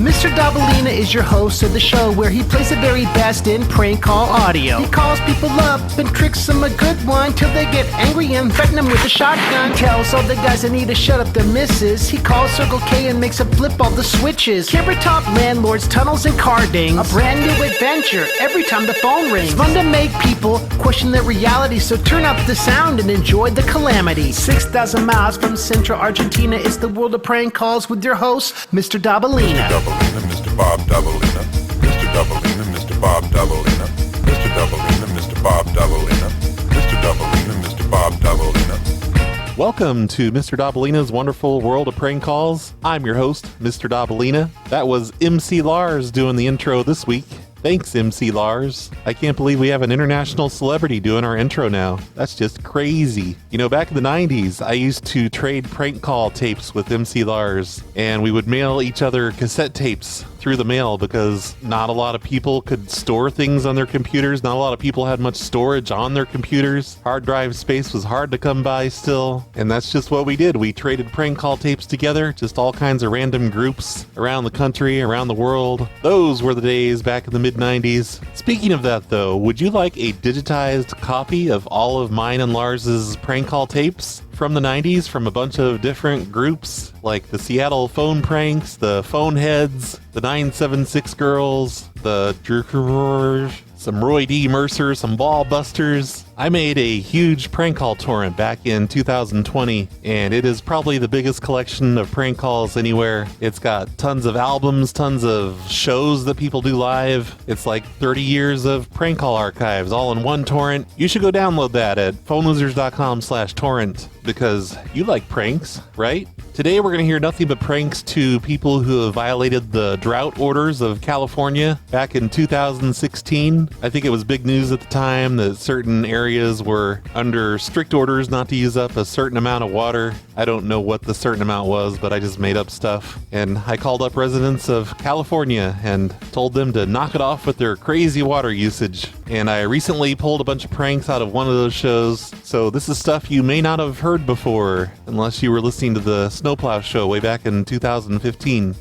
Mr. Dabalina is your host of the show where he plays the very best in prank call audio. He calls people up and tricks them a good one till they get angry and threaten them with a shotgun. Tells all the guys they need to shut up their misses. He calls Circle K and makes them flip all the switches. Camera top landlords, tunnels and car dings. A brand new adventure every time the phone rings. It's fun to make people question their reality, so turn up the sound and enjoy the calamity. 6,000 miles from central Argentina, it's the world of prank calls with your host, Mr. Dabalina. Mr. Bob Dabalina, Mr. Dabalina, Mr. Bob Dabalina, Mr. Dabalina, Mr. Bob Dabalina, Mr. Dabalina, Mr. Bob Dabalina. Welcome to Mr. Dabalina's wonderful world of prank calls. I'm your host, Mr. Dabalina. That was MC Lars doing the intro this week. Thanks, MC Lars. I can't believe we have an international celebrity doing our intro now. That's just crazy. You know, back in the 90s, I used to trade prank call tapes with MC Lars, and we would mail each other cassette tapes through the mail because not a lot of people could store things on their computers. Not a lot of people had much storage on their computers. Hard drive space was hard to come by still, and that's just what we did. We traded prank call tapes together, just all kinds of random groups around the country, around the world. Those were the days back in the mid-90s. Speaking of that, though, would you like a digitized copy of all of mine and Lars's prank call tapes from the 90s from a bunch of different groups, like the Seattle Phone Pranks, the Phone Heads, the 976 Girls, the Jerkers, some Roy D. Mercer, some Ball Busters? I made a huge prank call torrent back in 2020, and it is probably the biggest collection of prank calls anywhere. It's got tons of albums, tons of shows that people do live. It's like 30 years of prank call archives all in one torrent. You should go download that at phonelosers.com/torrent because you like pranks, right? Today we're going to hear nothing but pranks to people who have violated the drought orders of California back in 2016. I think it was big news at the time that certain areas were under strict orders not to use up a certain amount of water. I don't know what the certain amount was, but I just made up stuff. And I called up residents of California and told them to knock it off with their crazy water usage. And I recently pulled a bunch of pranks out of one of those shows, so this is stuff you may not have heard before unless you were listening to the Snow Plow Show way back in 2015.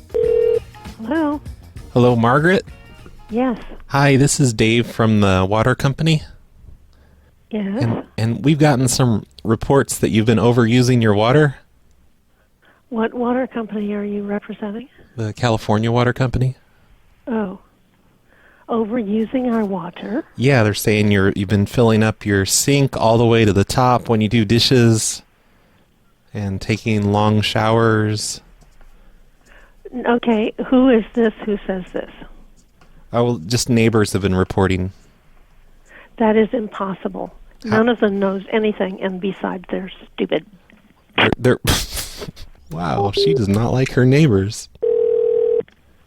Hello. Hello, Margaret? Yes. Hi, this is Dave from the water company. Yes. And we've gotten some reports that you've been overusing your water. What water company are you representing? The California Water Company. Oh. Overusing our water? Yeah, they're saying you've been filling up your sink all the way to the top when you do dishes and taking long showers. Okay, who is this who says this? Oh, well, just neighbors have been reporting. That is impossible. None of them knows anything, and besides, they're stupid. They're Wow, she does not like her neighbors.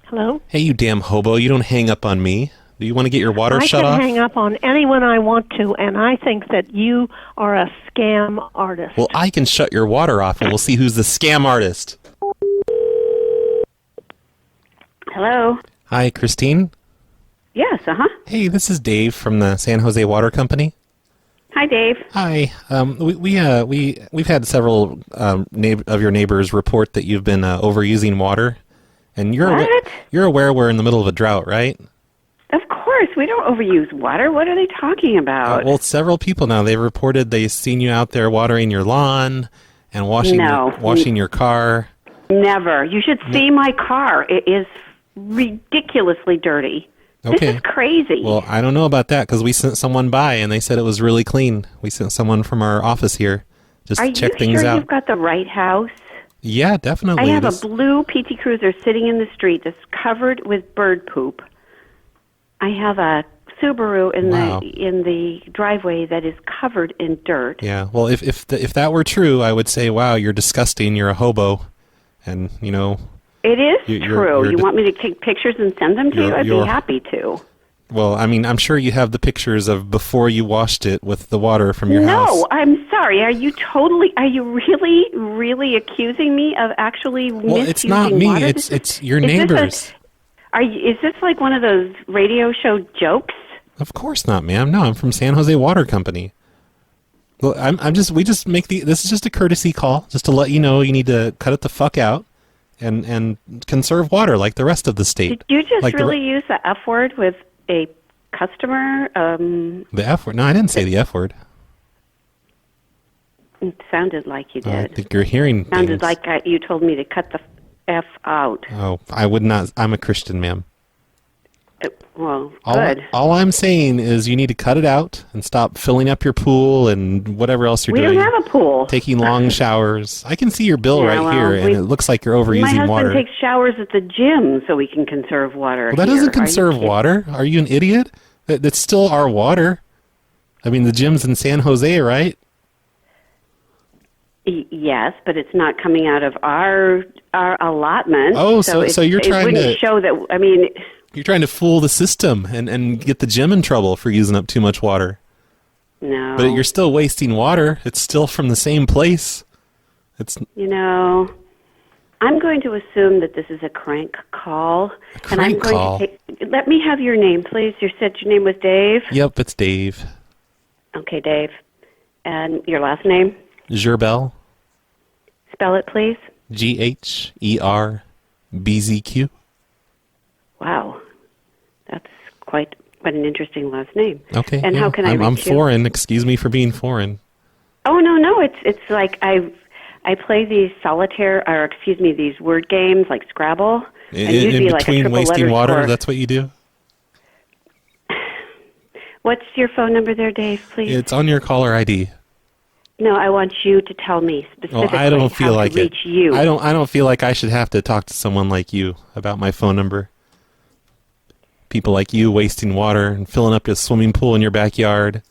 Hello? Hey, you damn hobo, you don't hang up on me. Do you want to get your water shut off? I can hang up on anyone I want to, and I think that you are a scam artist. Well, I can shut your water off, and we'll see who's the scam artist. Hello? Hi, Christine? Yes, uh-huh. Hey, this is Dave from the San Jose Water Company. Hi, Dave. Hi. We've had several of your neighbors report that you've been overusing water, and you're aware we're in the middle of a drought, right? Of course, we don't overuse water. What are they talking about? Well, several people now, they've reported they've seen you out there watering your lawn and washing your car. Never. You should see my car. It is ridiculously dirty. Okay. This is crazy. Well, I don't know about that because we sent someone by and they said it was really clean. We sent someone from our office here just to check things out. Are you sure you've got the right house? Yeah, definitely. I have a blue PT Cruiser sitting in the street that's covered with bird poop. I have a Subaru in the driveway that is covered in dirt. Yeah. Well, if that were true, I would say, wow, you're disgusting. You're a hobo, and you know. It is true. You want me to take pictures and send them to you? I'd be happy to. Well, I mean, I'm sure you have the pictures of before you washed it with the water from your house. No, I'm sorry. Are you really, really accusing me of actually misusing water? Well, it's not me. It's your neighbors. Is this like one of those radio show jokes? Of course not, ma'am. No, I'm from San Jose Water Company. Well, this is just a courtesy call, just to let you know you need to cut it the fuck out. and conserve water like the rest of the state. Did you just like really use the F word with a customer? The F word? No, I didn't say the F word. It sounded like you did. I think you're hearing Sounded things. like you told me to cut the F out. Oh, I would not. I'm a Christian, ma'am. Well, good. All I'm saying is you need to cut it out and stop filling up your pool and whatever else you're We doing. don't have a pool. Taking long showers. I can see your bill here, and it looks like you're overusing My water. husband takes showers at the gym so we can conserve water. Well, that here. doesn't conserve water. Are you an idiot? That's still our water. I mean, the gym's in San Jose, right? Yes, but it's not coming out of our allotment. Oh, so you're trying it wouldn't to show that. I mean, you're trying to fool the system and get the gym in trouble for using up too much water. no. But you're still wasting water. It's still from the same place. It's I'm going to assume that this is a crank call. crank and I'm going call? to let me have your name, please. You said your name was Dave? Yep, it's Dave. Okay, Dave. And your last name? Gerbel. Spell it, please. GHERBZQ. Wow. That's quite an interesting last name. Okay. And yeah. how can I reach I'm you? foreign. Excuse me for being foreign. Oh, no. It's like I play these these word games like Scrabble. And you'd In be like a between triple wasting letter water, score. that's what you do? What's your phone number there, Dave, please? It's on your caller ID. No, I want you to tell me Well, specifically I don't feel how like to it. reach you. I don't feel like I should have to talk to someone like you about my phone number. People like you wasting water and filling up your swimming pool in your backyard.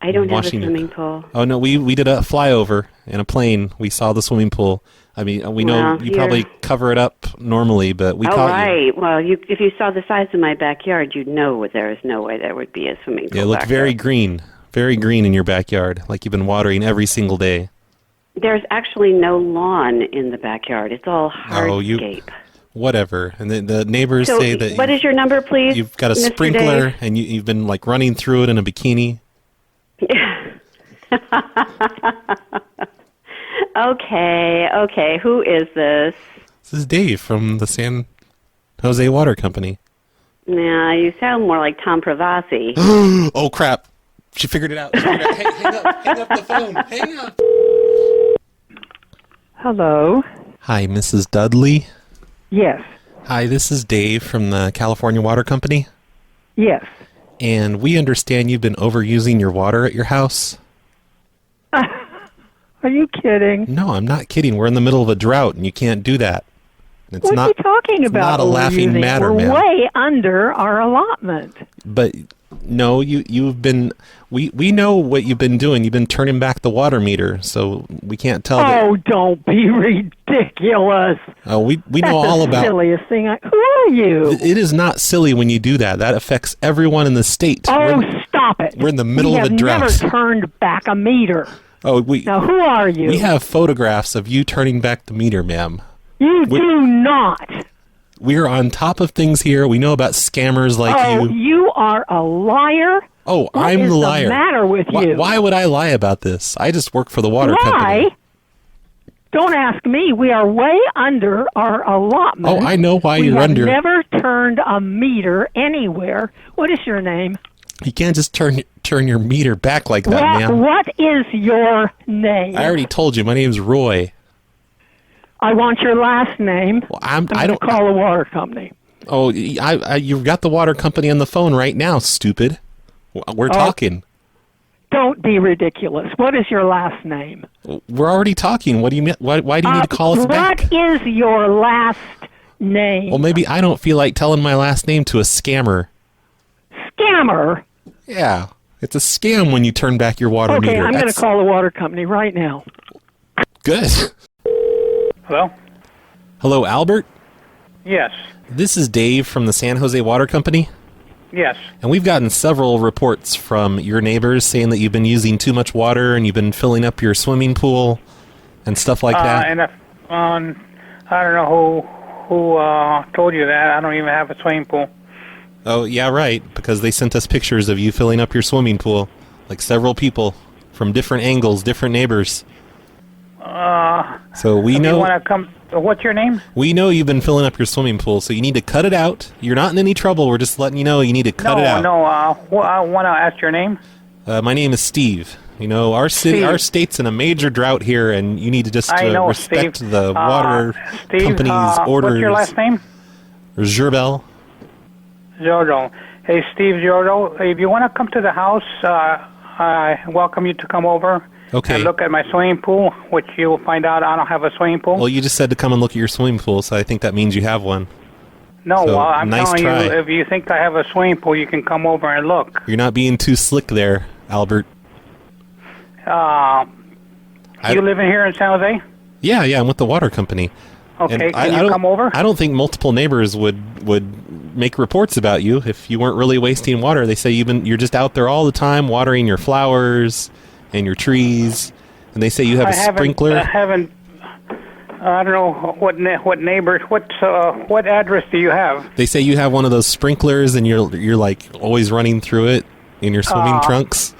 I don't have a washing your- swimming pool. Oh no, we did a flyover in a plane. We saw the swimming pool. I mean, we know Well, you probably cover it up normally, but we Oh, caught you. right. Well, if you saw the size of my backyard, you'd know there is no way there would be a swimming pool. It looked back very there. green in your backyard, like you've been watering every single day. There's actually no lawn in the backyard. It's all Oh, hardscape. Whatever. And the neighbors So, say that what is your number, please? you've got a Mr. sprinkler Dave? and you've been like running through it in a bikini. Okay. Who is this? This is Dave from the San Jose Water Company. Nah, you sound more like Tom Pravasi. Oh, crap. She figured it out. Hang up the phone. Hang up. Hello. Hi, Mrs. Dudley. Yes. Hi, this is Dave from the California Water Company. Yes. And we understand you've been overusing your water at your house. Are you kidding? No, I'm not kidding. We're in the middle of a drought, and you can't do that. It's What are you talking about? not a laughing overusing? matter, We're ma'am. way under our allotment. But no, you've been. We know what you've been doing. You've been turning back the water meter, so we can't tell. Oh, don't be ridiculous. Oh, we That's know all the about. silliest thing. Who are you? It is not silly when you do that. That affects everyone in the state. Oh, stop it. we're in the middle of a drought. We have never turned back a meter. Oh, Now, who are you? we have photographs of you turning back the meter, ma'am. You do not. We're on top of things here. We know about scammers like Oh, you are a liar. Oh, What I'm is the the liar. matter with you? Why would I lie about this? I just work for the water company. Why? Don't ask me. We are way under our allotment. Oh, I know why we you're have under. never turned a meter anywhere. What is your name? You can't just turn your meter back like that, ma'am. What is your name? I already told you. My name's Roy. I want your last name. Well, I I don't. going to call the water company. Oh, you've got the water company on the phone right now, stupid. We're talking. Don't be ridiculous. What is your last name? We're already talking. What do you mean? Why do you need to call us back? What is your last name? Well, maybe I don't feel like telling my last name to a scammer. Scammer. Yeah, it's a scam when you turn back your water Okay, meter. I'm going to That's call the water company right now. good. Hello? Hello, Albert. Yes. This is Dave from the San Jose Water Company. Yes. And we've gotten several reports from your neighbors saying that you've been using too much water and you've been filling up your swimming pool and stuff like that. And if, I don't know who told you that. I don't even have a swimming pool. Oh, yeah, right, because they sent us pictures of you filling up your swimming pool, like several people from different angles, different neighbors. So we If know. you want to come, What's your name? We know you've been filling up your swimming pool, so you need to cut it out. You're not in any trouble. We're just letting you know you need to cut it out. No, I want to ask your name. My name is Steve. You know, our state's in a major drought here, and you need to just respect Steve. the water company's orders. What's your last name? Gerbel. Giorgio. Hey, Steve Giorgio, if you want to come to the house, I welcome you to come over. Okay. And look at my swimming pool, which you will find out I don't have a swimming pool. Well, you just said to come and look at your swimming pool, so I think that means you have one. No, So, I'm nice telling try. you, if you think I have a swimming pool, you can come over and look. You're not being too slick there, Albert. You living here in San Jose? Yeah, I'm with the water company. Okay, And can you come over? I don't think multiple neighbors would make reports about you if you weren't really wasting water. They say you're just out there all the time watering your flowers and your trees, and they say you have a sprinkler. I don't know what neighbors. What address do you have? They say you have one of those sprinklers, and you're like always running through it in your swimming trunks.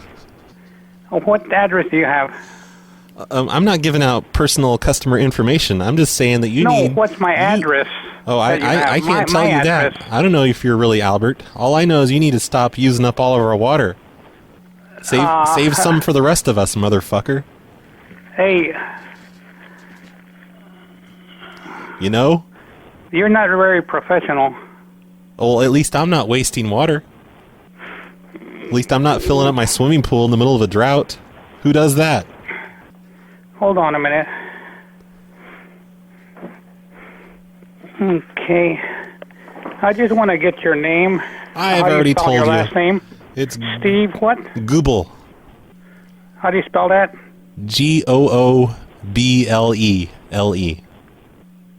What address do you have? I'm not giving out personal customer information. I'm just saying that you need. No, what's my address? Oh, I can't tell you address. that. I don't know if you're really Albert. All I know is you need to stop using up all of our water. Save some for the rest of us, motherfucker. Hey, you know? you're not very professional. Well, at least I'm not wasting water. At least I'm not filling up my swimming pool in the middle of a drought. Who does that? Hold on a minute. Okay. I just want to get your name. I've already told your you. last name? It's Steve what? Gooble. How do you spell that? Gooble.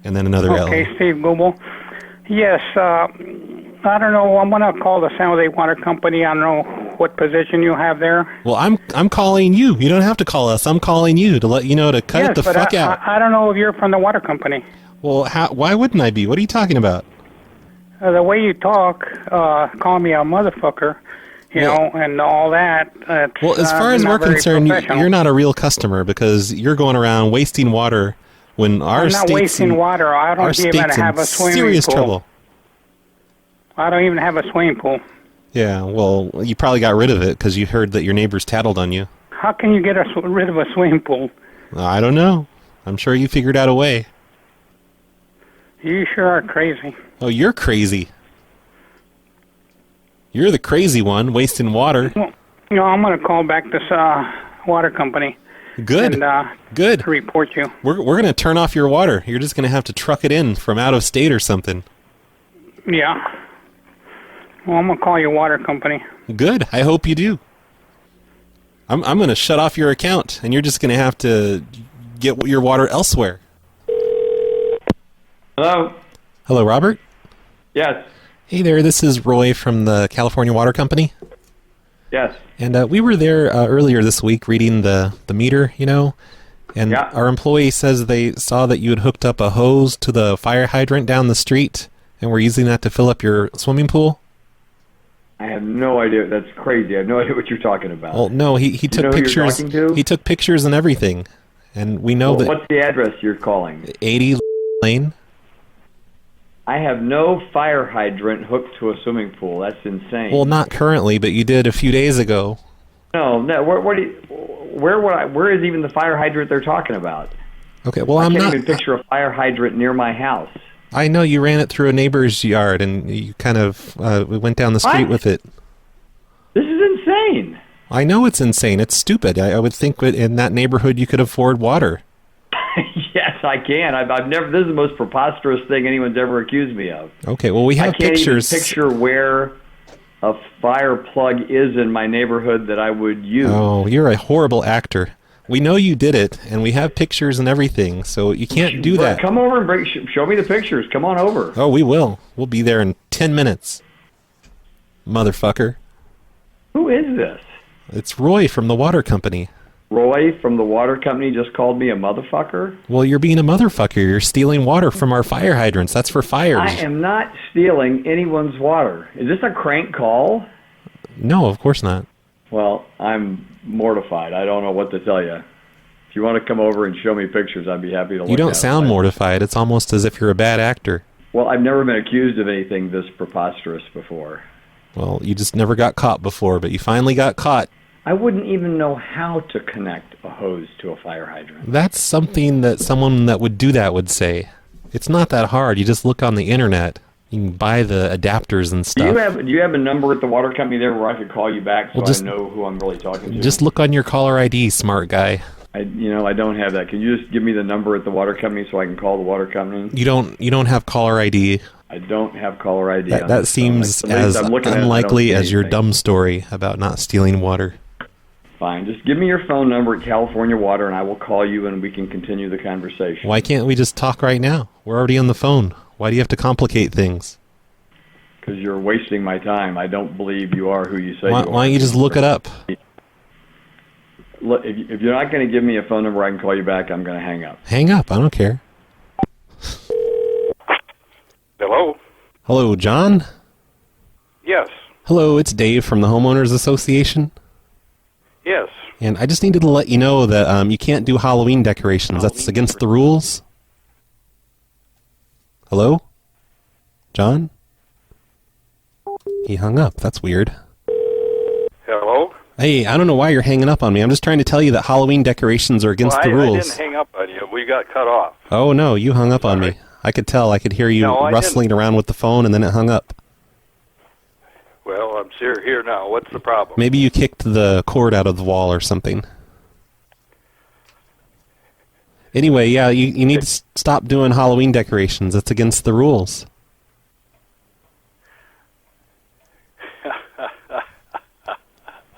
And then another L. Okay, Steve Google. Yes, I don't know. I'm going to call the San Jose Water Company. I don't know what position you have there. Well, I'm calling you. You don't have to call us. I'm calling you to let you know to cut it the fuck out. I don't know if you're from the water company. Well, why wouldn't I be? What are you talking about? The way you talk, call me a motherfucker, you know, and all that. Well, as far as we're concerned, you're not a real customer because you're going around wasting water when I'm not wasting water. I don't even have a swimming serious pool. Trouble. I don't even have a swimming pool. Yeah, well, you probably got rid of it because you heard that your neighbors tattled on you. How can you get rid of a swimming pool? I don't know. I'm sure you figured out a way. You sure are crazy. Oh, you're crazy. You're the crazy one, wasting water. Well, you know, I'm going to call back this water company. Good. And, Good. To report you. We're going to turn off your water. You're just going to have to truck it in from out of state or something. Yeah. Well, I'm going to call your water company. Good. I hope you do. I'm going to shut off your account, and you're just going to have to get your water elsewhere. Hello? Hello, Robert? Yes. Hey there, this is Roy from the California Water Company. Yes. And we were there earlier this week reading the meter, you know, and our employee says they saw that you had hooked up a hose to the fire hydrant down the street and were using that to fill up your swimming pool. I have no idea. That's crazy. I have no idea what you're talking about. Well, no, he took pictures. He took pictures and everything, and we know that. What's the address you're calling? 80 Lane. I have no fire hydrant hooked to a swimming pool. That's insane. Well, not currently, but you did a few days ago. No. Where is even the fire hydrant they're talking about? Okay, well, I can't even picture a fire hydrant near my house. I know you ran it through a neighbor's yard, and you kind of went down the street with it. This is insane. I know it's insane. It's stupid. I would think that in that neighborhood you could afford water. Yes, I can. I've never. This is the most preposterous thing anyone's ever accused me of. Okay, well, we have pictures. I can't even picture where a fire plug is in my neighborhood that I would use. Oh, you're a horrible actor. We know you did it, and we have pictures and everything, so you can't do that. Come over and show me the pictures. Come on over. Oh, we will. We'll be there in 10 minutes. Motherfucker. Who is this? It's Roy from the water company. Roy from the water company just called me a motherfucker? Well, you're being a motherfucker. You're stealing water from our fire hydrants. That's for fires. I am not stealing anyone's water. Is this a crank call? No, of course not. Well, I'm mortified. I don't know what to tell you. If you want to come over and show me pictures, I'd be happy to look at You don't them. sound mortified. It's almost as if you're a bad actor. Well, I've never been accused of anything this preposterous before. Well, you just never got caught before, but you finally got caught. I wouldn't even know how to connect a hose to a fire hydrant. That's something that someone that would do that would say. It's not that hard. You just look on the internet. You can buy the adapters and stuff. Do you have a number at the water company there where I could call you back so I know who I'm really talking to? Just look on your caller ID, smart guy. I don't have that. Can you just give me the number at the water company so I can call the water company? You don't have caller ID. I don't have caller ID. That seems as unlikely as your dumb story about not stealing water. Fine. Just give me your phone number at California Water, and I will call you, and we can continue the conversation. Why can't we just talk right now? We're already on the phone. Why do you have to complicate things? Because you're wasting my time. I don't believe you are who you say you are. Why don't you just look it up? Look, if you're not going to give me a phone number I can call you back, I'm going to hang up. Hang up. I don't care. Hello? Hello, John? Yes. Hello, it's Dave from the Homeowners Association. Yes. And I just needed to let you know that you can't do Halloween decorations. That's against the rules. Hello? John? He hung up. That's weird. Hello? Hey, I don't know why you're hanging up on me. I'm just trying to tell you that Halloween decorations are against the rules. I didn't hang up on you. We got cut off. Oh, no, you hung up on me. I could tell. I could hear you rustling around with the phone, and then it hung up. Well, I'm here now. What's the problem? Maybe you kicked the cord out of the wall or something. Anyway, yeah, you need to stop doing Halloween decorations. It's against the rules.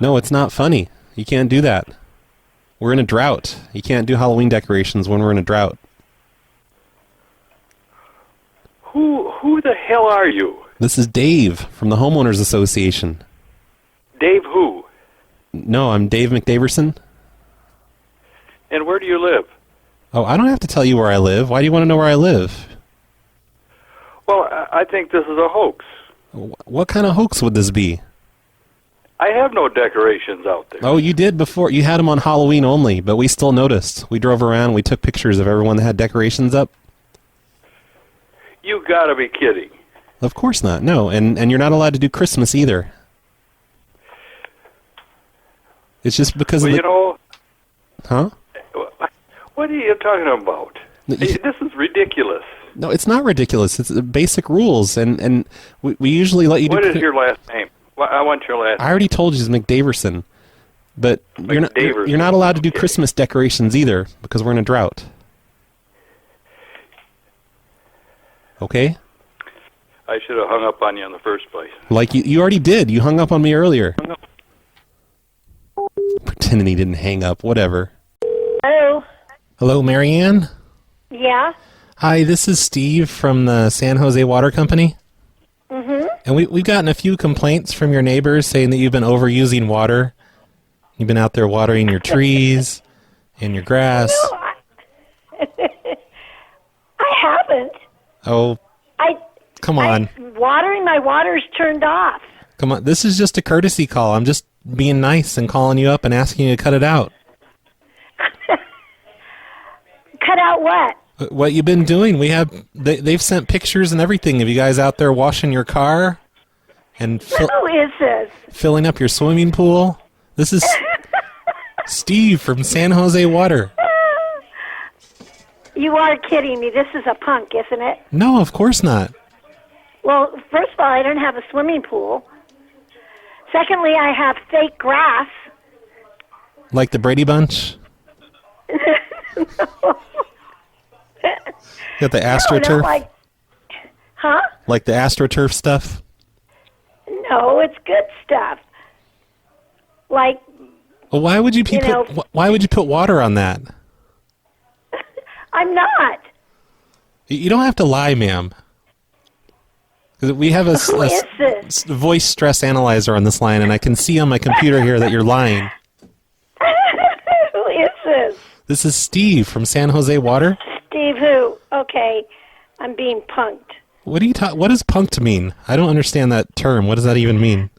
No, it's not funny. You can't do that. We're in a drought. You can't do Halloween decorations when we're in a drought. Who the hell are you? This is Dave from the Homeowners Association. Dave who? No, I'm Dave McDaverson. And where do you live? Oh, I don't have to tell you where I live. Why do you want to know where I live? Well, I think this is a hoax. What kind of hoax would this be? I have no decorations out there. Oh, you did before. You had them on Halloween only, but we still noticed. We drove around, we took pictures of everyone that had decorations up. You gotta be kidding. Of course not. No, and you're not allowed to do Christmas either. It's just because of the... you know... Huh? What are you talking about? This is ridiculous. No, it's not ridiculous. It's basic rules, and we usually let you do... What is your last name? I want your last name. I already told you it's McDaverson. But you're not allowed to do Christmas decorations either, because we're in a drought. Okay? I should have hung up on you in the first place. Like you already did. You hung up on me earlier. Pretending he didn't hang up. Whatever. Hello? Hello, Marianne? Yeah? Hi, this is Steve from the San Jose Water Company. Mm-hmm. And we've gotten a few complaints from your neighbors saying that you've been overusing water. You've been out there watering your trees and your grass. No, I haven't. Oh, come on. My water's turned off. Come on. This is just a courtesy call. I'm just being nice and calling you up and asking you to cut it out. Cut out what? What you've been doing. They've sent pictures and everything of you guys out there washing your car and Who is this? filling up your swimming pool. This is Steve from San Jose Water. You are kidding me. This is a punk, isn't it? No, of course not. Well, first of all, I don't have a swimming pool. Secondly, I have fake grass. Like the Brady Bunch? You got the AstroTurf? Huh? Like the AstroTurf stuff? No, it's good stuff. Like, Well, why would you put water on that? I'm not. You don't have to lie, ma'am. 'Cause we have a voice stress analyzer on this line, and I can see on my computer here that you're lying. Who is this? This is Steve from San Jose Water. Steve who? Okay, I'm being punked. What does punked mean? I don't understand that term. What does that even mean?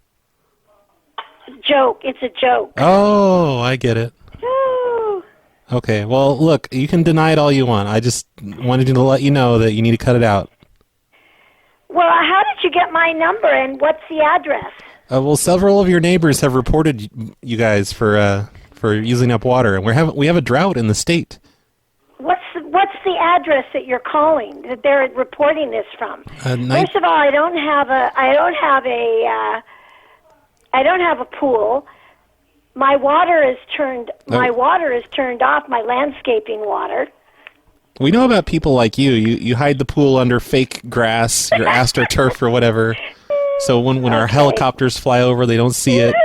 Joke. It's a joke. Oh, I get it. Oh. Okay, well, look, you can deny it all you want. I just wanted to let you know that you need to cut it out. Well, how did you get my number, and what's the address? Well, several of your neighbors have reported you guys for using up water, and we have a drought in the state. What's the address that you're calling that they're reporting this from? First of all, I don't have a pool. My water is turned off. My landscaping water. We know about people like you. You hide the pool under fake grass, your astroturf or whatever. So when our helicopters fly over, they don't see it.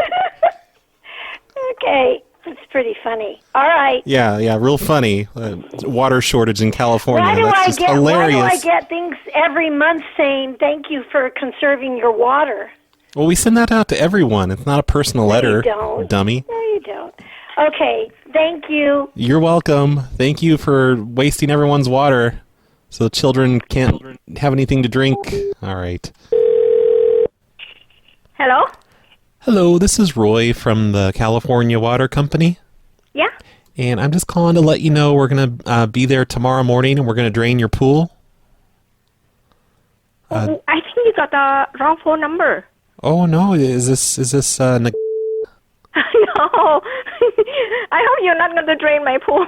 Okay, that's pretty funny. All right. Yeah, real funny. Water shortage in California. That's hilarious. Why do I get things every month saying thank you for conserving your water? Well, we send that out to everyone. It's not a personal letter, you don't. Dummy. No, you don't. Okay, thank you. You're welcome. Thank you for wasting everyone's water so the children can't have anything to drink. All right. Hello? Hello, this is Roy from the California Water Company. Yeah? And I'm just calling to let you know we're going to be there tomorrow morning and we're going to drain your pool. I think you got the wrong phone number. Oh, no. Is this No. I hope you're not going to drain my pool.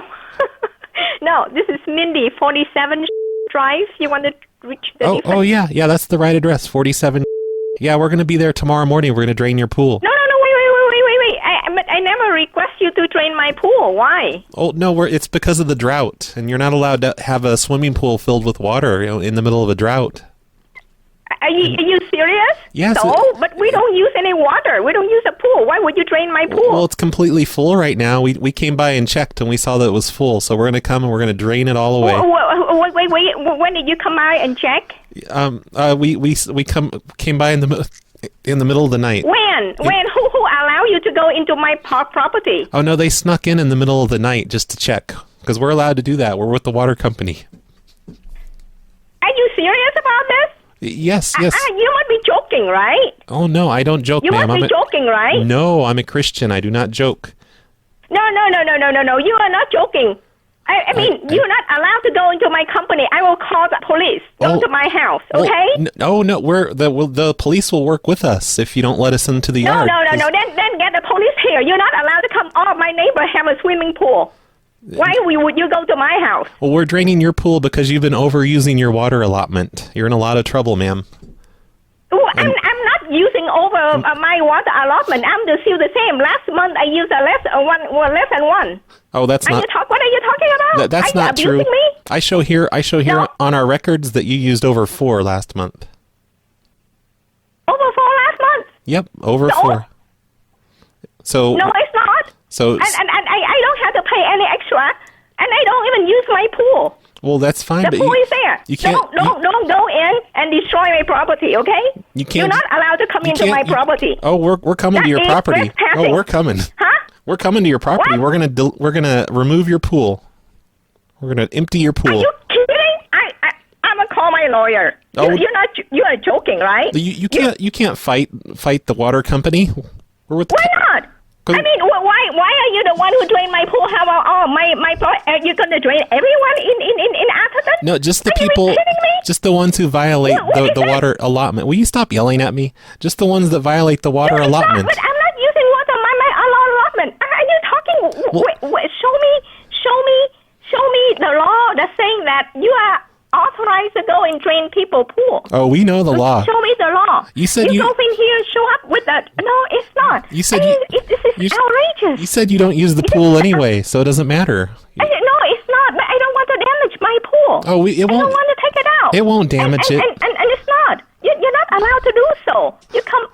No, this is Mindy, 47 Drive. You want to reach the different... Oh, yeah. Yeah, that's the right address, 47. Yeah, we're going to be there tomorrow morning. We're going to drain your pool. No, wait. I never request you to drain my pool. Why? Oh, no, it's because of the drought, and you're not allowed to have a swimming pool filled with water, in the middle of a drought. Are you serious? Yes. No, but we don't use any water. We don't use a pool. Why would you drain my pool? Well, it's completely full right now. We came by and checked, and we saw that it was full, so we're going to come and we're going to drain it all away. Wait. When did you come by and check? We came by in the middle of the night. When? Who allow you to go into my property? Oh, no, they snuck in the middle of the night just to check, because we're allowed to do that. We're with the water company. Are you serious about this? Yes. You must be joking, right? Oh, no, I don't joke, ma'am. You must be joking, right? No, I'm a Christian. I do not joke. No. You are not joking. I mean, you're not allowed to go into my company. I will call the police. Go to my house, okay? No. The police will work with us if you don't let us into the yard. No. Then get the police here. You're not allowed to come. All of my neighbors have a swimming pool. Why would you go to my house? Well, we're draining your pool because you've been overusing your water allotment. You're in a lot of trouble, ma'am. I'm not using over my water allotment. I'm still the same. Last month I used less than one. Oh, that's not. What are you talking about? That's not true. Me? I show here on our records that you used over 4 last month. Over 4 last month? Yep, over 4. So no, it's not. So and I don't have to pay any extra, and I don't even use my pool. Well, that's fine. The pool is there. You can't. Don't go in and destroy my property, okay? You can't. You're not allowed to come into my property. Oh, we're coming to your property. Oh, we're coming. Huh? We're coming to your property. What? We're gonna remove your pool. We're gonna empty your pool. Are you kidding? I'm gonna call my lawyer. Oh. You are joking, right? You can't fight the water company. We're with. Why not? I mean, why are you the one who drained my pool? How about are you going to drain everyone in Atherton? No, just the people, just the ones who violate the water allotment. Will you stop yelling at me? Just the ones that violate the water allotment. But I'm not using water my allotment. Are you talking? Wait, show me the law that's saying that you are authorized to go and drain people pool. Oh, we know the law. Show me the law. You said you go in here, show up with that. No, it's not. You said this is outrageous. You said you don't use the pool anyway, so it doesn't matter. No, it's not. But I don't want to damage my pool. Oh, it won't. I don't want to take it out. It won't damage it. And it's not. You're not allowed to do so. You come.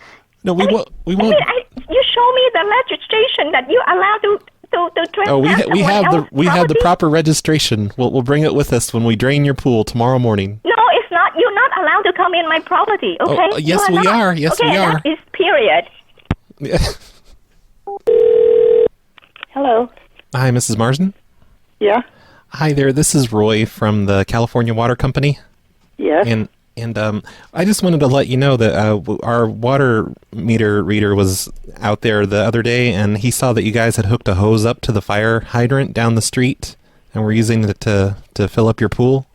No, we won't. You show me the legislation that you're allowed to Oh, we have the proper registration. We'll bring it with us when we drain your pool tomorrow morning. No, it's not. You're not allowed to come in my property. Okay? Oh, yes, we are. Yes, we are. That is period. Hello. Hi, Mrs. Marsden. Yeah. Hi there. This is Roy from the California Water Company. Yes. And And I just wanted to let you know that our water meter reader was out there the other day, and he saw that you guys had hooked a hose up to the fire hydrant down the street, and were using it to fill up your pool.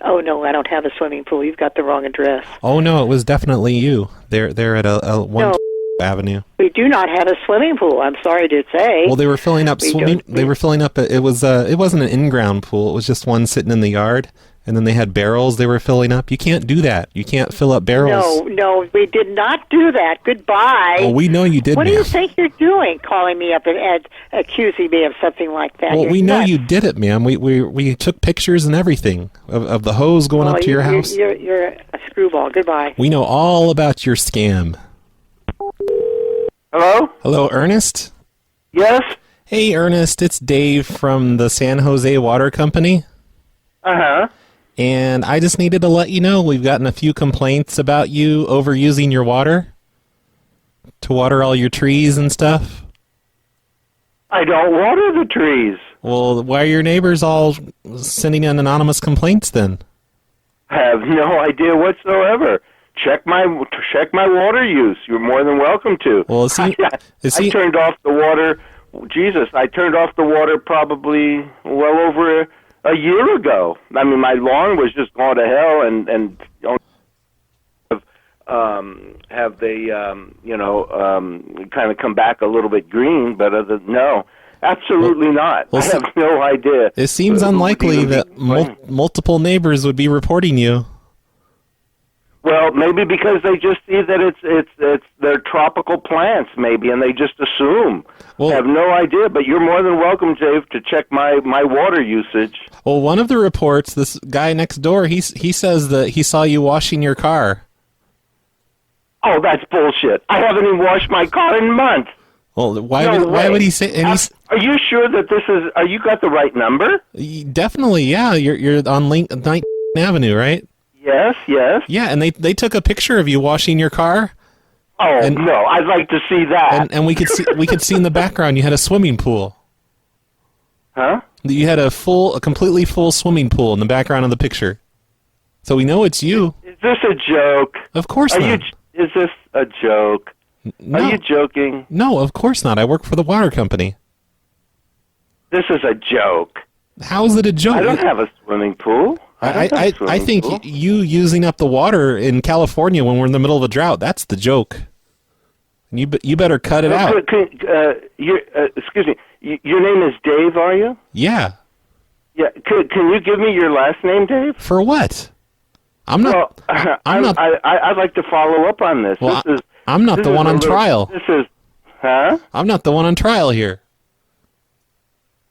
Oh, no, I don't have a swimming pool. You've got the wrong address. Oh, no, it was definitely you. They're at a one No. avenue. We do not have a swimming pool, I'm sorry to say. Well, they were filling up They were filling up. It wasn't an in-ground pool. It was just one sitting in the yard. And then they had barrels they were filling up. You can't do that. You can't fill up barrels. No, we did not do that. Goodbye. Well, we know you did, What do ma'am. you think you're doing, calling me up and accusing me of something like that? Well, You're we know nuts. you did it, ma'am. We took pictures and everything of the hose going up to your house. You're a screwball. Goodbye. We know all about your scam. Hello? Hello, Ernest? Yes? Hey, Ernest, it's Dave from the San Jose Water Company. Uh-huh. And I just needed to let you know we've gotten a few complaints about you overusing your water to water all your trees and stuff. I don't water the trees. Well, why are your neighbors all sending in anonymous complaints then? I have no idea whatsoever. Check my water use. You're more than welcome to. Well, I turned off the water. Jesus, I turned off the water probably well over a year ago. I mean, my lawn was just going to hell, and have they kind of come back a little bit green, but no. Absolutely not. I have no idea. It seems unlikely that multiple neighbors would be reporting you. Well, maybe because they just see that it's they're tropical plants, maybe, and they just assume. I have no idea, but you're more than welcome, Dave, to check my water usage. Well, one of the reports, this guy next door, he says that he saw you washing your car. Oh, that's bullshit. I haven't even washed my car in months. Well, why would he say? And are you sure that this is? Are you got the right number? Definitely, yeah. You're on Ninth Avenue, right? Yes. Yeah, and they took a picture of you washing your car. Oh no, I'd like to see that. And we could see in the background you had a swimming pool. Huh? You had a completely full swimming pool in the background of the picture. So we know it's you. Is this a joke? Of course not. Is this a joke? No. Are you joking? No, of course not. I work for the water company. This is a joke. How is it a joke? I don't have a swimming pool. I think you using up the water in California when we're in the middle of a drought, that's the joke. You better cut it out. Excuse me. Your name is Dave, are you? Yeah. Yeah. Can you give me your last name, Dave? For what? I'm not. Well, I'd like to follow up on this. Well, I'm not the one on trial. This is, huh? I'm not the one on trial here.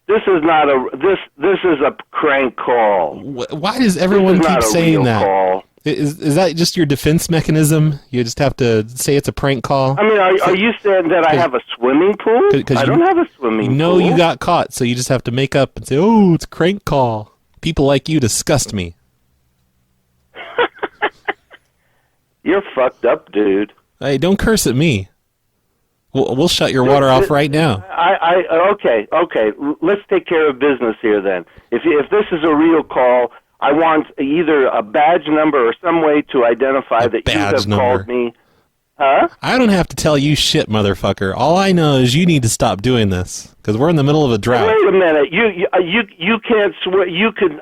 This is not this is a crank call. Why does everyone keep saying that? Call. Is that just your defense mechanism? You just have to say it's a prank call? I mean, are you saying that I have a swimming pool? I don't have a swimming pool. No, you got caught, so you just have to make up and say, oh, it's a crank call. People like you disgust me. You're fucked up, dude. Hey, don't curse at me. We'll shut your water off right now. Okay. Let's take care of business here then. If this is a real call, I want either a badge number or some way to identify that you have called me. Huh? I don't have to tell you shit, motherfucker. All I know is you need to stop doing this because we're in the middle of a drought. Wait a minute. You can't swear.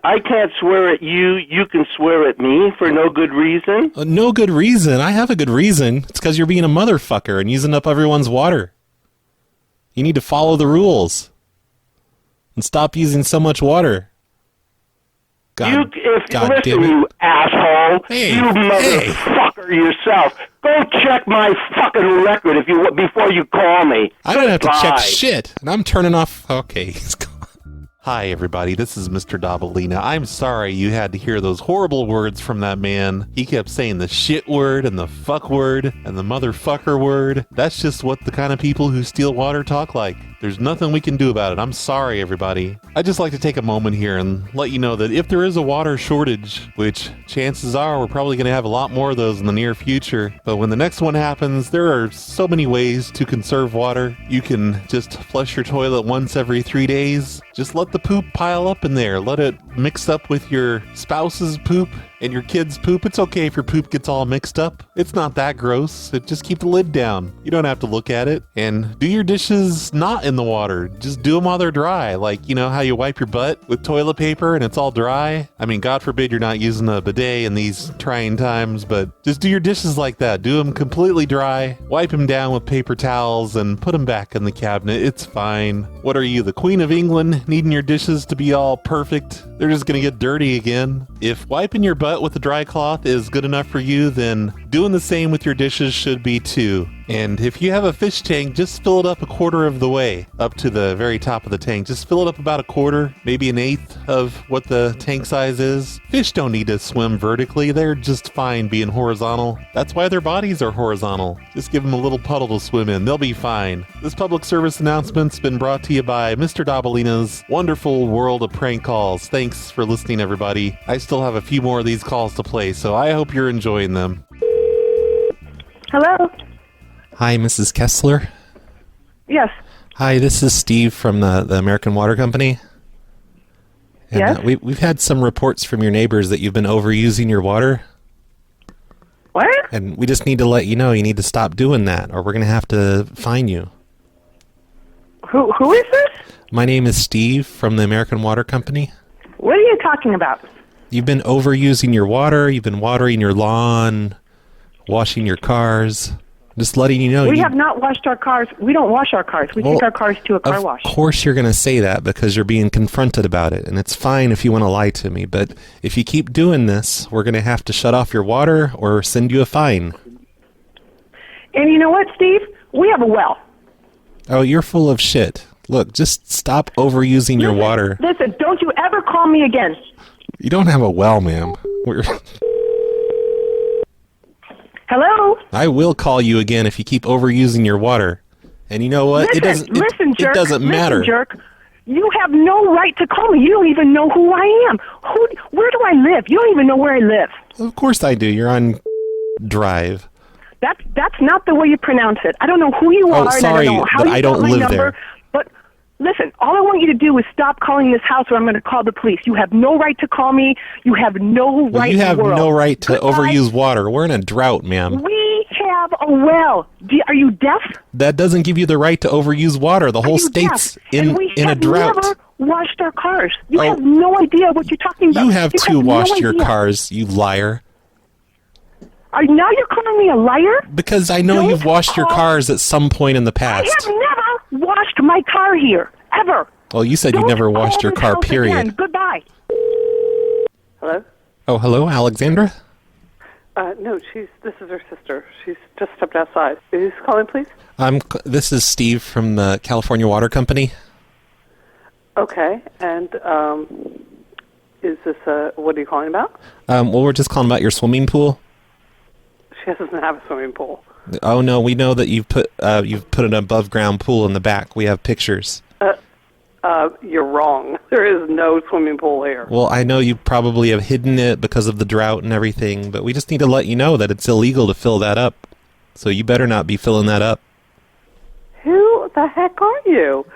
I can't swear at you. You can swear at me for no good reason. No good reason. I have a good reason. It's because you're being a motherfucker and using up everyone's water. You need to follow the rules and stop using so much water. God damn it. You asshole. You motherfucker yourself. Go check my fucking record before you call me. I don't have to check shit. And I'm turning off. Okay, he's gone. Hi, everybody. This is Mr. Dabalina. I'm sorry you had to hear those horrible words from that man. He kept saying the shit word and the fuck word and the motherfucker word. That's just what the kind of people who steal water talk like. There's nothing we can do about it. I'm sorry, everybody. I'd just like to take a moment here and let you know that if there is a water shortage, which chances are we're probably going to have a lot more of those in the near future, but when the next one happens, there are so many ways to conserve water. You can just flush your toilet once every 3 days. Just let the poop pile up in there. Let it mixed up with your spouse's poop and your kid's poop, it's okay if your poop gets all mixed up. It's not that gross. Just keep the lid down. You don't have to look at it. And do your dishes not in the water. Just do them while they're dry. Like, you know how you wipe your butt with toilet paper and it's all dry? I mean, God forbid you're not using a bidet in these trying times, but just do your dishes like that. Do them completely dry. Wipe them down with paper towels and put them back in the cabinet. It's fine. What are you, the Queen of England, needing your dishes to be all perfect? They're just gonna get dirty again. If wiping your butt with a dry cloth is good enough for you, then doing the same with your dishes should be too. And if you have a fish tank, just fill it up a quarter of the way up to the very top of the tank. Just fill it up about a quarter, maybe an eighth of what the tank size is. Fish don't need to swim vertically. They're just fine being horizontal. That's why their bodies are horizontal. Just give them a little puddle to swim in. They'll be fine. This public service announcement's been brought to you by Mr. Dabalina's wonderful world of prank calls. Thanks for listening, everybody. I still have a few more of these calls to play, so I hope you're enjoying them. Hello? Hi, Mrs. Kessler. Yes. Hi, this is Steve from the American Water Company. And, yes? We've had some reports from your neighbors that you've been overusing your water. What? And we just need to let you know you need to stop doing that, or we're going to have to fine you. Who is this? My name is Steve from the American Water Company. What are you talking about? You've been overusing your water. You've been watering your lawn, washing your cars. Just letting you know. We have not washed our cars. We don't wash our cars. We take our cars to a car wash. Of course you're going to say that because you're being confronted about it. And it's fine if you want to lie to me. But if you keep doing this, we're going to have to shut off your water or send you a fine. And you know what, Steve? We have a well. Oh, you're full of shit. Look, just stop overusing your water. Listen, don't you ever call me again. You don't have a well, ma'am. Hello? I will call you again if you keep overusing your water. And you know what? Listen, it doesn't matter. Listen, jerk. You have no right to call me. You don't even know who I am. Where do I live? You don't even know where I live. Of course I do. You're on Drive. That's not the way you pronounce it. I don't know who you are. Sorry, and I don't know how but you I don't got my live number, there. But listen, all I want you to do is stop calling this house or I'm going to call the police. You have no right to call me. You have no right You have in the world. no right to Goodbye. overuse water. We're in a drought, ma'am. We have a well. Are you deaf? That doesn't give you the right to overuse water. The whole state's in a drought. Never washed our cars. You have no idea what you're talking about. You have no washed your idea. cars, you liar. Now you're calling me a liar? Because I know you've washed your cars at some point in the past. I have never washed my car here, ever. Well, you said you never washed your car, period. Again. Goodbye. Hello? Oh, hello, Alexandra? No, this is her sister. She's just stepped outside. Who's calling, please? This is Steve from the California Water Company. Okay, and is this, what are you calling about? Well, we're just calling about your swimming pool. She doesn't have a swimming pool. Oh, no, we know that you've put an above-ground pool in the back. We have pictures. You're wrong. There is no swimming pool here. Well, I know you probably have hidden it because of the drought and everything, but we just need to let you know that it's illegal to fill that up. So you better not be filling that up. Who the heck are you?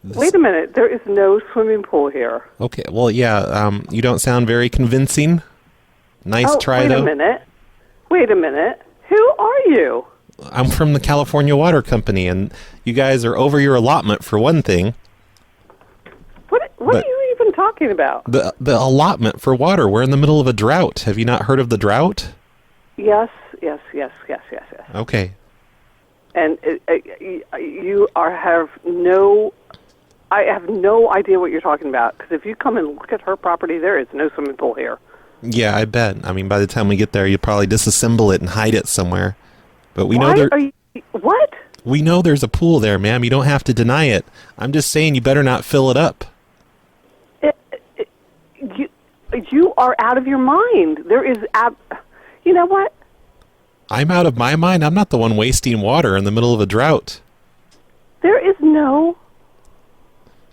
Wait a minute. There is no swimming pool here. Okay, well, yeah, you don't sound very convincing. Nice try, though. Wait a minute. Who are you? I'm from the California Water Company, and you guys are over your allotment for one thing. What are you even talking about? The allotment for water. We're in the middle of a drought. Have you not heard of the drought? Yes. Okay. And I have no idea what you're talking about, because if you come and look at her property, there is no swimming pool here. Yeah, I bet. I mean, by the time we get there, you'll probably disassemble it and hide it somewhere. But we know what? We know there's a pool there, ma'am. You don't have to deny it. I'm just saying you better not fill it up. You are out of your mind. There is you know what? I'm out of my mind? I'm not the one wasting water in the middle of a drought. There is no...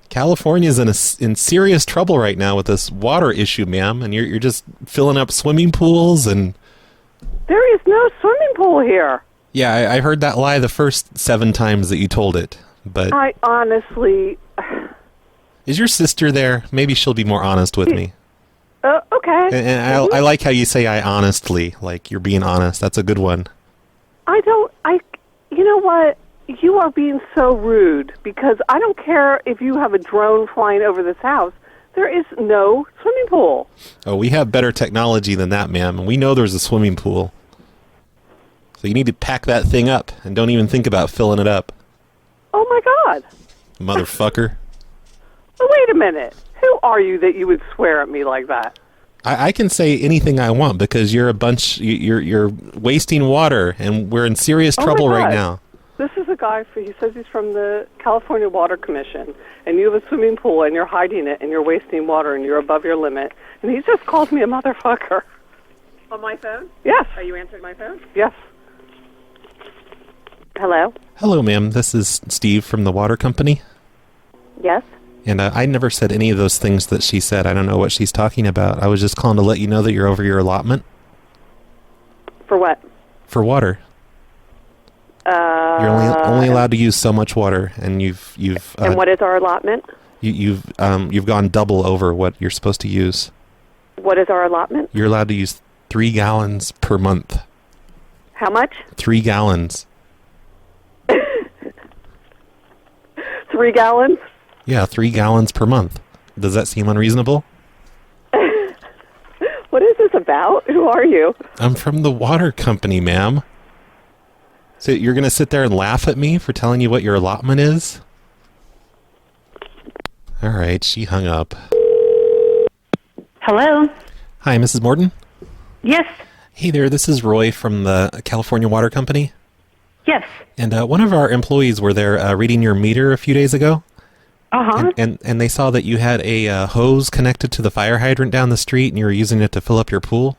California's in serious trouble right now with this water issue, ma'am, and you're just filling up swimming pools and... There is no swimming pool here. Yeah, I heard that lie the first 7 times that you told it, but... I honestly... Is your sister there? Maybe she'll be more honest with me. Okay. And I like how you say I honestly, like you're being honest. That's a good one. You know what? You are being so rude because I don't care if you have a drone flying over this house. There is no swimming pool. Oh, we have better technology than that, ma'am. We know there's a swimming pool. So you need to pack that thing up and don't even think about filling it up. Oh, my God. Motherfucker. Oh, wait a minute. Who are you that you would swear at me like that? I can say anything I want because you're you're wasting water and we're in serious trouble right now. This is a guy, he says he's from the California Water Commission, and you have a swimming pool and you're hiding it and you're wasting water and you're above your limit, and he just calls me a motherfucker. On my phone? Yes. Are you answering my phone? Yes. Hello? Hello, ma'am. This is Steve from the water company. Yes? And I never said any of those things that she said. I don't know what she's talking about. I was just calling to let you know that you're over your allotment. For what? For water. You're only allowed to use so much water, and you've. And what is our allotment? You've gone double over what you're supposed to use. What is our allotment? You're allowed to use 3 gallons per month. How much? 3 gallons. 3 gallons? Yeah, 3 gallons per month. Does that seem unreasonable? What is this about? Who are you? I'm from the water company, ma'am. So you're going to sit there and laugh at me for telling you what your allotment is? All right, she hung up. Hello? Hi, Mrs. Morton? Yes. Hey there, this is Roy from the California Water Company. Yes. And one of our employees were there reading your meter a few days ago. Uh-huh. And they saw that you had a hose connected to the fire hydrant down the street and you were using it to fill up your pool.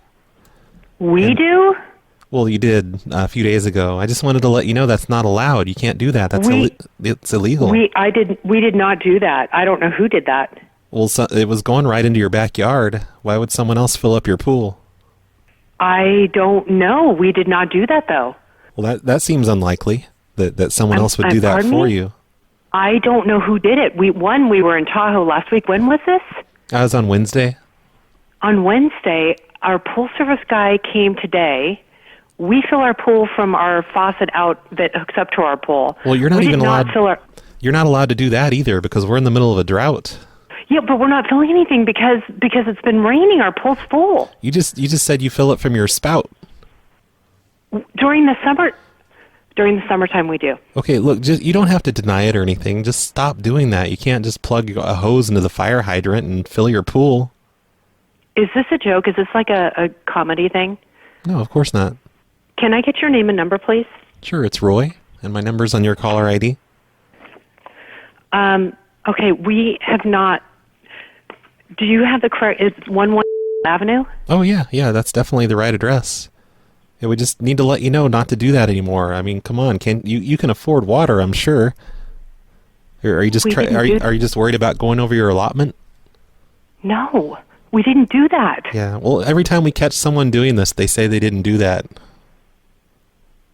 We do? Well, you did a few days ago. I just wanted to let you know that's not allowed. You can't do that. That's it's illegal. We did not do that. I don't know who did that. Well, it was going right into your backyard. Why would someone else fill up your pool? I don't know. We did not do that, though. Well, that seems unlikely that someone else would do that for you. I don't know who did it. We were in Tahoe last week. When was this? I was on Wednesday. On Wednesday, our pool service guy came today. We fill our pool from our faucet out that hooks up to our pool. Well, you're not even allowed. You're not allowed to do that either because we're in the middle of a drought. Yeah, but we're not filling anything because it's been raining. Our pool's full. You just said you fill it from your spout. During the summertime, we do. Okay, look, you don't have to deny it or anything. Just stop doing that. You can't just plug a hose into the fire hydrant and fill your pool. Is this a joke? Is this like a comedy thing? No, of course not. Can I get your name and number, please? Sure, it's Roy, and my number's on your caller ID. Okay, we have not. Do you have the correct? It's 11 Avenue? Oh yeah, that's definitely the right address. Yeah, we just need to let you know not to do that anymore. I mean, come on, you can afford water, I'm sure. Or are you just are you just worried about going over your allotment? No, we didn't do that. Yeah, well, every time we catch someone doing this, they say they didn't do that.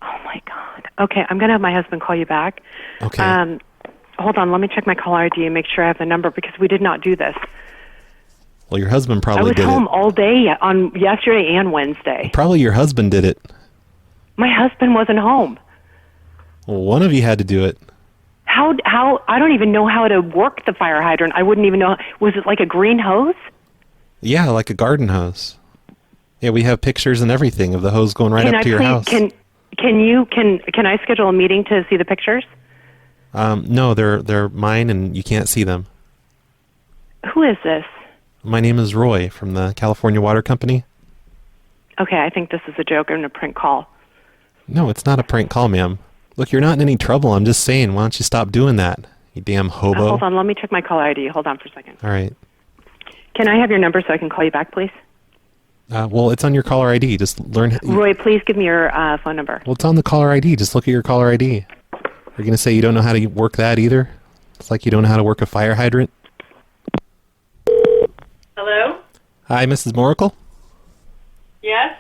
Oh my God. Okay, I'm gonna have my husband call you back. Okay. Hold on, let me check my caller ID and make sure I have the number because we did not do this. Well, your husband probably did it. I was home all day on yesterday and Wednesday. Probably your husband did it. My husband wasn't home. Well, one of you had to do it. How? I don't even know how to work the fire hydrant. I wouldn't even know. Was it like a green hose? Yeah, like a garden hose. Yeah, we have pictures and everything of the hose going right up to your house. Can I schedule a meeting to see the pictures? No, they're mine and you can't see them. Who is this? My name is Roy from the California Water Company. Okay, I think this is a joke and a prank call. No, it's not a prank call, ma'am. Look, you're not in any trouble. I'm just saying, why don't you stop doing that, you damn hobo. Hold on, let me check my caller ID. Hold on for a second. All right. Can I have your number so I can call you back, please? Well, it's on your caller ID. Just learn... Roy, please give me your phone number. Well, it's on the caller ID. Just look at your caller ID. Are you going to say you don't know how to work that either? It's like you don't know how to work a fire hydrant? Hello? Hi, Mrs. Moracle? Yes?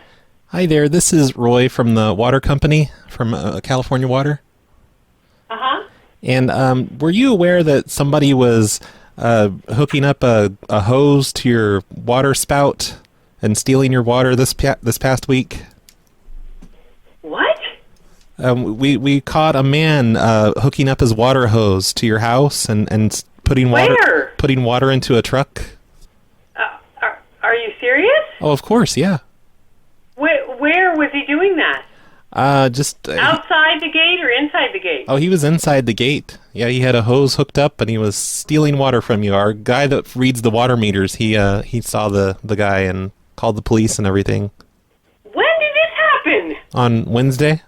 Hi there. This is Roy from the water company, from California Water. Uh-huh. And were you aware that somebody was hooking up a hose to your water spout and stealing your water this past week. What? We caught a man hooking up his water hose to your house and putting water into a truck. Are you serious? Oh, of course, yeah. Where was he doing that? Just outside the gate or inside the gate? Oh, he was inside the gate. Yeah, he had a hose hooked up and he was stealing water from you. Our guy that reads the water meters, he saw the guy and called the police and everything. When did this happen? On Wednesday.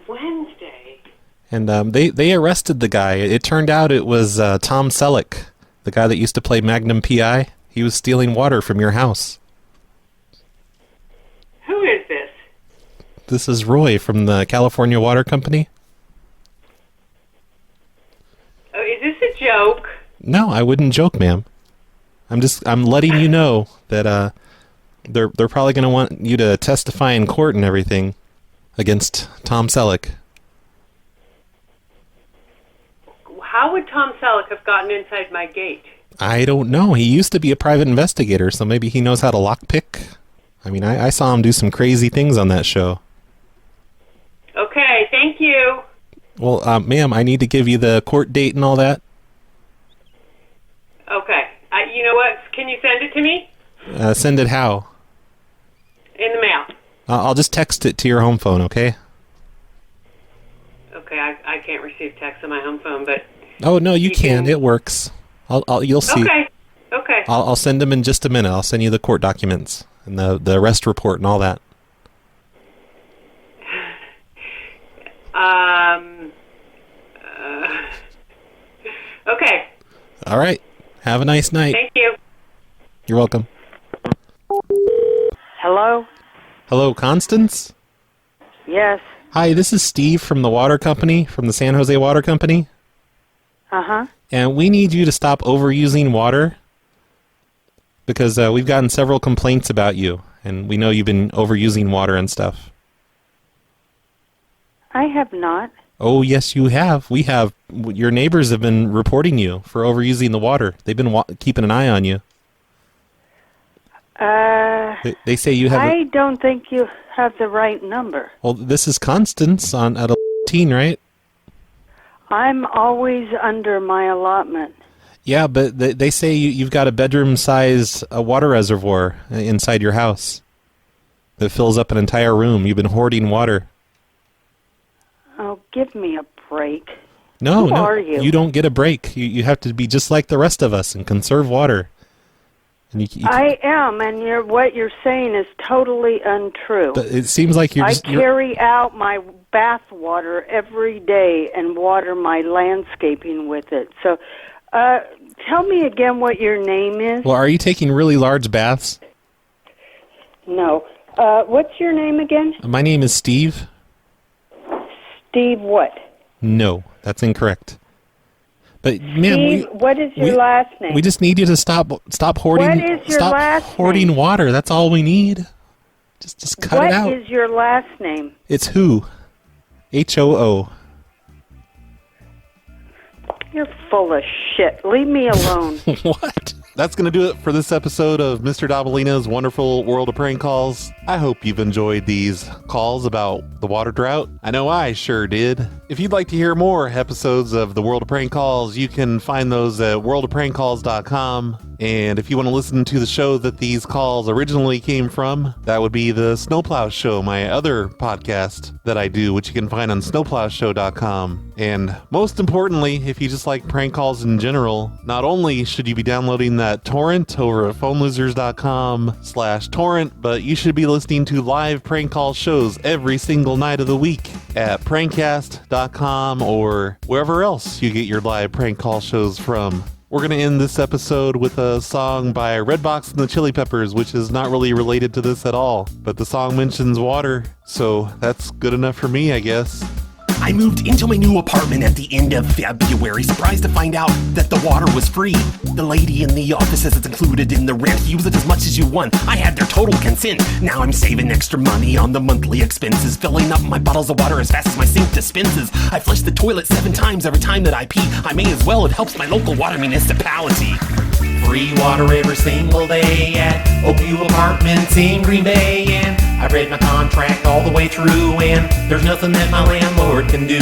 Wednesday. And they arrested the guy. It turned out it was Tom Selleck, the guy that used to play Magnum P.I. He was stealing water from your house. Who is this? This is Roy from the California Water Company. Oh, is this a joke? No, I wouldn't joke, ma'am. I'm letting you know that they're probably going to want you to testify in court and everything against Tom Selleck. How would Tom Selleck have gotten inside my gate? I don't know. He used to be a private investigator, so maybe he knows how to lockpick. I mean, I saw him do some crazy things on that show. Okay, thank you. Well, ma'am, I need to give you the court date and all that. Okay. You know what? Can you send it to me? Send it how? In the mail. I'll just text it to your home phone, okay? Okay, I can't receive text on my home phone, but... Oh, no, you can. It works. You'll see. Okay. I'll send them in just a minute. I'll send you the court documents and the arrest report and all that. Okay. All right. Have a nice night. Thank you. You're welcome. Hello? Hello, Constance? Yes. Hi, this is Steve from the water company, from the San Jose Water Company. Uh-huh. And we need you to stop overusing water because we've gotten several complaints about you, and we know you've been overusing water and stuff. I have not. Oh, yes, you have. We have. Your neighbors have been reporting you for overusing the water. They've been keeping an eye on you. They say you have... I don't think you have the right number. Well, this is Constance at 18, right? I'm always under my allotment. Yeah, but they say you've got a bedroom-size water reservoir inside your house that fills up an entire room. You've been hoarding water. Oh, give me a break. No, Who are you? You don't get a break. You have to be just like the rest of us and conserve water. And I am, and what you're saying is totally untrue. But it seems like you're I carry out my bath water every day and water my landscaping with it. So, tell me again what your name is. Well, are you taking really large baths? No. What's your name again? My name is Steve. Steve what? No, that's incorrect. But ma'am, what is your last name? We just need you to stop hoarding. What is your last hoarding name? Water. That's all we need. Just cut it out. What is your last name? It's Who. H-O-O. You're full of shit. Leave me alone. What? That's going to do it for this episode of Mr. Dabalina's Wonderful World of Prank Calls. I hope you've enjoyed these calls about the water drought. I know I sure did. If you'd like to hear more episodes of the World of Prank Calls, you can find those at worldofprankcalls.com. And if you want to listen to the show that these calls originally came from, that would be the Snow Plow Show, my other podcast that I do, which you can find on snowplowshow.com. And most importantly, if you just like prank calls in general, not only should you be downloading that torrent over at phonelosers.com/torrent, but you should be listening to live prank call shows every single night of the week at prankcast.com or wherever else you get your live prank call shows from. We're going to end this episode with a song by Redbox and the Chili Peppers, which is not really related to this at all, but the song mentions water, so that's good enough for me, I guess. I moved into my new apartment at the end of February, surprised to find out that the water was free. The lady in the office says it's included in the rent. Use it as much as you want. I had their total consent. Now I'm saving extra money on the monthly expenses, filling up my bottles of water as fast as my sink dispenses. I flush the toilet 7 times every time that I pee. I may as well. It helps my local water municipality. Free water every single day at Oakview Apartments in Green Bay. And I read my contract all the way through, and there's nothing that my landlord can do.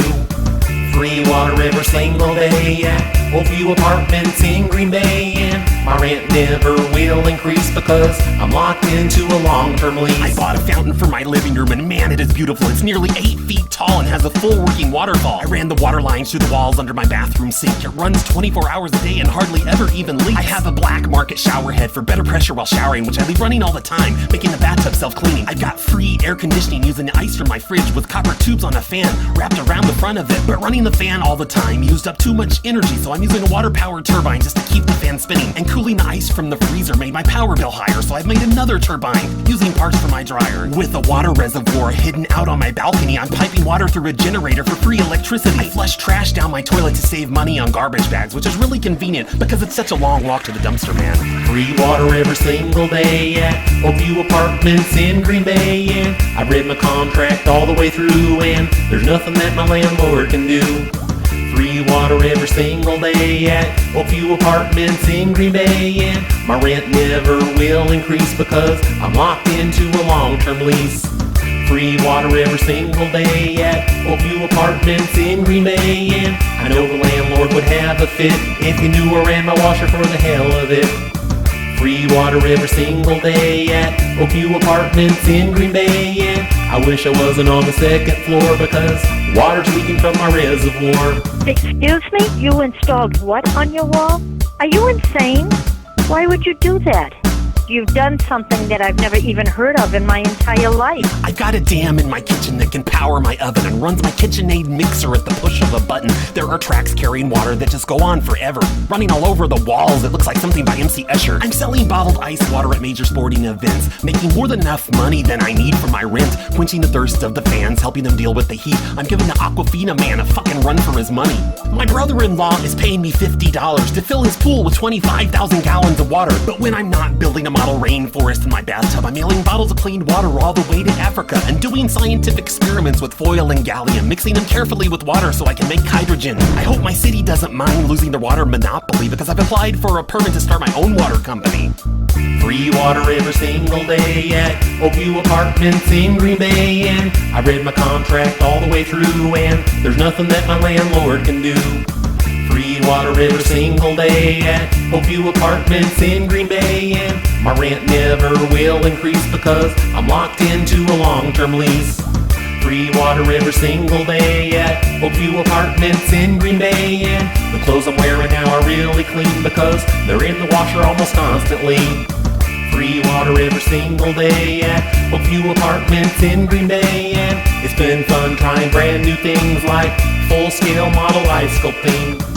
Free water every single day at Oakview Apartments in Green Bay. And my rent never will increase because I'm locked into a long-term lease. I bought a fountain for my living room, and man, it is beautiful. It's nearly 8 feet tall and has a full working waterfall. I ran the water lines through the walls under my bathroom sink. It runs 24 hours a day and hardly ever even leaks. I have a black market shower head for better pressure while showering, which I leave running all the time, making the bathtub self-cleaning. I've got free air conditioning using the ice from my fridge with copper tubes on a fan wrapped around the front of it. But running the fan all the time used up too much energy, so I'm using a water-powered turbine just to keep the fan spinning. And cooling the ice from the freezer made my power bill higher, so I've made another turbine using parts from my dryer. With a water reservoir hidden out on my balcony, I'm piping water through a generator for free electricity. I flush trash down my toilet to save money on garbage bags, which is really convenient because it's such a long walk to the dumpster, man. Free water every single day at Oakview Apartments in Green Bay. And I read my contract all the way through, and there's nothing that my landlord can do. Free water every single day at Oakview Apartments in Green Bay. And my rent never will increase because I'm locked into a long-term lease. Free water every single day at Oakview Apartments in Green Bay. And I know the landlord would have a fit if he knew I ran my washer for the hell of it. Free water every single day at Oakview Apartments in Green Bay. And I wish I wasn't on the 2nd floor because water's leaking from my reservoir. Excuse me? You installed what on your wall? Are you insane? Why would you do that? You've done something that I've never even heard of in my entire life. I've got a dam in my kitchen that can power my oven and runs my KitchenAid mixer at the push of a button. There are tracks carrying water that just go on forever, running all over the walls. It looks like something by MC Escher. I'm selling bottled ice water at major sporting events, making more than enough money than I need for my rent, quenching the thirst of the fans, helping them deal with the heat. I'm giving the Aquafina man a fucking run for his money. My brother-in-law is paying me $50 to fill his pool with 25,000 gallons of water. But when I'm not building a model rainforest in my bathtub, I'm mailing bottles of clean water all the way to Africa and doing scientific experiments with foil and gallium, mixing them carefully with water so I can make hydrogen. I hope my city doesn't mind losing their water monopoly because I've applied for a permit to start my own water company. Free water every single day at Oakview Apartments in Green Bay. And I read my contract all the way through, and there's nothing that my landlord can do. Free water every single day at Oakview Apartments in Green Bay. And my rent never will increase because I'm locked into a long-term lease. Free water every single day at Oakview Apartments in Green Bay. And the clothes I'm wearing now are really clean because they're in the washer almost constantly. Free water every single day at Oakview Apartments in Green Bay. And it's been fun trying brand new things like full-scale model ice sculpting.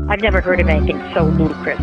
I've never heard of anything so ludicrous.